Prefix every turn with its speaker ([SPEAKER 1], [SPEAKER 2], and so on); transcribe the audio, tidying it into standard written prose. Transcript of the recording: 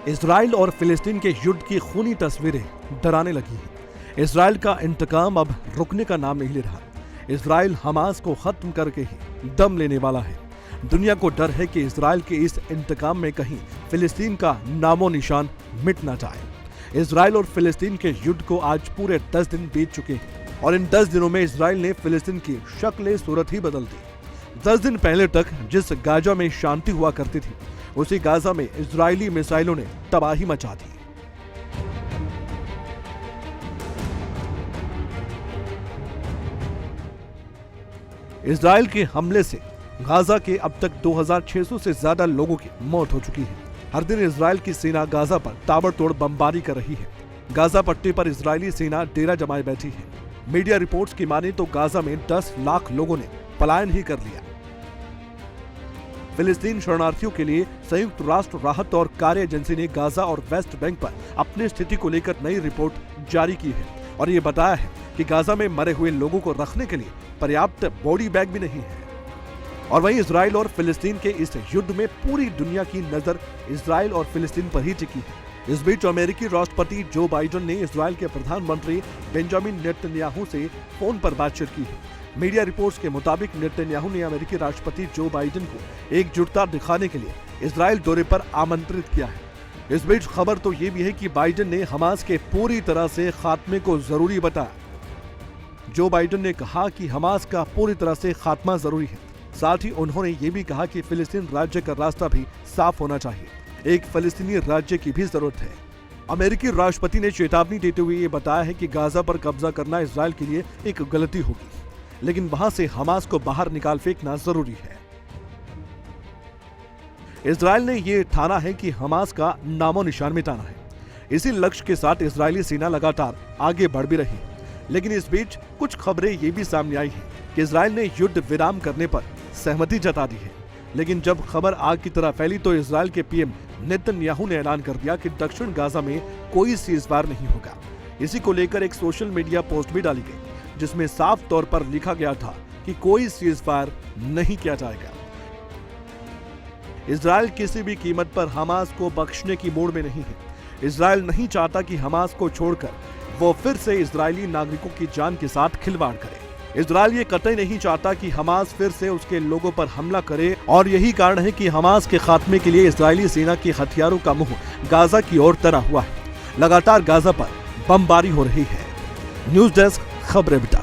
[SPEAKER 1] Israel और फिलिस्तीन के युद्ध की खूनी तस्वीरें डराने लगी हैं। इजराइल का इंतकाम अब रुकने का नाम नहीं ले रहा। इजराइल हमास को खत्म करके ही दम लेने वाला है। दुनिया को डर है कि इजराइल के इस इंतकाम में कहीं फिलिस्तीन का नामो निशान मिट ना जाए। इजराइल और फिलिस्तीन के युद्ध को आज पूरे 10 दिन बीत चुके हैं और इन 10 दिनों में इजराइल ने फिलिस्तीन की शक्ल सूरत ही बदल दी। 10 दिन पहले तक जिस गाजा में शांति हुआ करती थी, उसी गाजा में इजरायली मिसाइलों ने तबाही मचा दी। इजराइल के हमले से गाजा के अब तक 2600 से ज्यादा लोगों की मौत हो चुकी है। हर दिन इजराइल की सेना गाजा पर ताबड़तोड़ बमबारी कर रही है। गाजा पट्टी पर इजरायली सेना डेरा जमाए बैठी है। मीडिया रिपोर्ट्स की माने तो गाजा में 10 लाख लोगों ने पलायन ही कर लिया। फिलिस्तीन शरणार्थियों के लिए संयुक्त राष्ट्र राहत और कार्य एजेंसी ने गाजा और वेस्ट बैंक पर अपनी स्थिति को लेकर नई रिपोर्ट जारी की है और ये बताया है कि गाजा में मरे हुए लोगों को रखने के लिए पर्याप्त बॉडी बैग भी नहीं है। और वहीं इजराइल और फिलिस्तीन के इस युद्ध में पूरी दुनिया की नजर इजराइल और फिलिस्तीन पर ही टिकी है। इस बीच अमेरिकी राष्ट्रपति जो बाइडेन ने इजराइल के प्रधानमंत्री बेंजामिन नेतन्याहू से फोन पर बातचीत की है। मीडिया रिपोर्ट्स के मुताबिक नेतन्याहू ने अमेरिकी राष्ट्रपति जो बाइडेन को एकजुटता दिखाने के लिए इजराइल दौरे पर आमंत्रित किया है। इस बीच खबर तो ये भी है कि बाइडेन ने हमास के पूरी तरह से खात्मे को जरूरी बताया। जो बाइडेन ने कहा कि हमास का पूरी तरह से खात्मा जरूरी है। साथ ही उन्होंने ये भी कहा कि फिलिस्तीन राज्य का रास्ता भी साफ होना चाहिए। एक फिलिस्तीनी राज्य की भी जरूरत है। अमेरिकी राष्ट्रपति ने चेतावनी देते हुए ये बताया है कि गाजा पर कब्जा करना इजराइल के लिए एक गलती होगी, लेकिन वहां से हमास को बाहर निकाल फेंकना जरूरी है। इजराइल ने यह ठाना है कि हमास का नामो निशान मिटाना है। इसी लक्ष्य के साथ इजरायली सेना लगातार आगे बढ़ भी रही। लेकिन इस बीच कुछ खबरें ये भी सामने आई हैं कि इजराइल ने युद्ध विराम करने पर सहमति जता दी है। लेकिन जब खबर आग की तरह फैली तो इजराइल के पीएम नेतन्याहू ने ऐलान कर दिया कि दक्षिण गाजा में कोई सीजफायर नहीं होगा। इसी को लेकर एक सोशल मीडिया पोस्ट भी डाली गई, जिसमें साफ तौर पर लिखा गया था कि कोई सीजफायर नहीं किया जाएगा। इजराइल किसी भी कीमत पर हमास को बख्शने की मूड में नहीं है। इजराइल नहीं चाहता कि हमास को छोड़कर वो फिर से इजरायली नागरिकों की जान के साथ खिलवाड़ करे। इजराइल ये कतई नहीं चाहता कि हमास फिर से उसके लोगों पर हमला करे और यही कारण है कि हमास के खात्मे के लिए इजरायली सेना के हथियारों का मुंह गाजा की ओर तना हुआ है। लगातार गाजा पर बमबारी हो रही है। न्यूज़ डेस्क, खबरें बिटा।